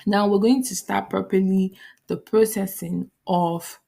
Now we're going to start properly the processing of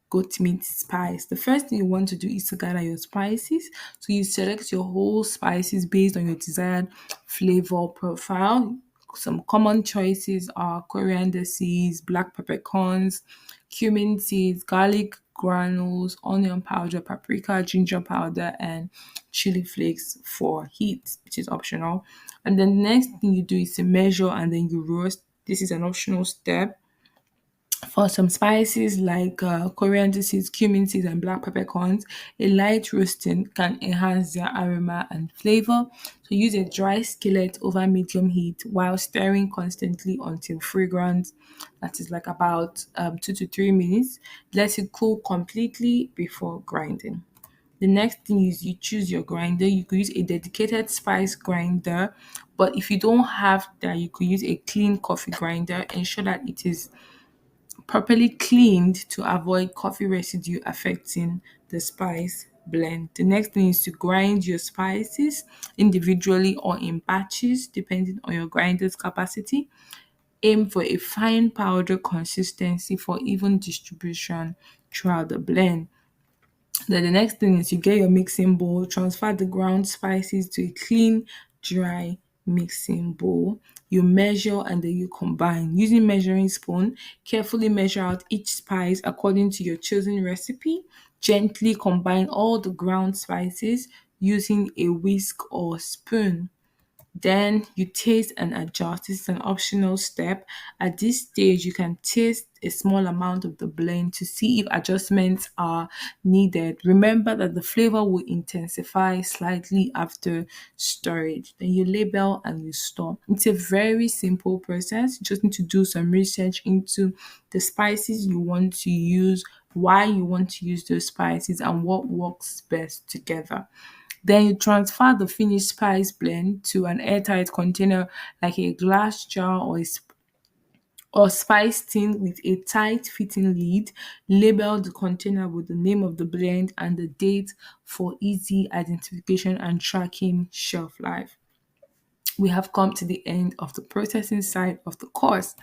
goat meat spice. The first thing you want to do is to gather your spices. So you select your whole spices based on your desired flavor profile. Some common choices are coriander seeds, black peppercorns, cumin seeds, garlic granules, onion powder, paprika, ginger powder, and chili flakes for heat, which is optional. And then the next thing you do is to measure and then you roast. This is an optional step. For some spices like coriander seeds, cumin seeds, and black peppercorns, a light roasting can enhance their aroma and flavor. So use a dry skillet over medium heat while stirring constantly until fragrant. That is like about 2 to 3 minutes. Let it cool completely before grinding. The next thing is you choose your grinder. You could use a dedicated spice grinder, but if you don't have that, you could use a clean coffee grinder. Ensure that it is properly cleaned to avoid coffee residue affecting the spice blend. The next thing is to grind your spices individually or in batches depending on your grinder's capacity. Aim for a fine powder consistency for even distribution throughout the blend. Then the next thing is you get your mixing bowl, transfer the ground spices to a clean, dry mixing bowl. You measure and then you combine. Using measuring spoon, carefully measure out each spice according to your chosen recipe. Gently combine all the ground spices using a whisk or spoon. Then you taste and adjust. This is an optional step. At this stage, you can taste a small amount of the blend to see if adjustments are needed. Remember that the flavor will intensify slightly after storage. Then you label and you store. It's a very simple process. You just need to do some research into the spices you want to use, why you want to use those spices, and what works best together. Then you transfer the finished spice blend to an airtight container like a glass jar or spice tin with a tight fitting lid. Label the container with the name of the blend and the date for easy identification and tracking shelf life. We have come to the end of the processing side of the course.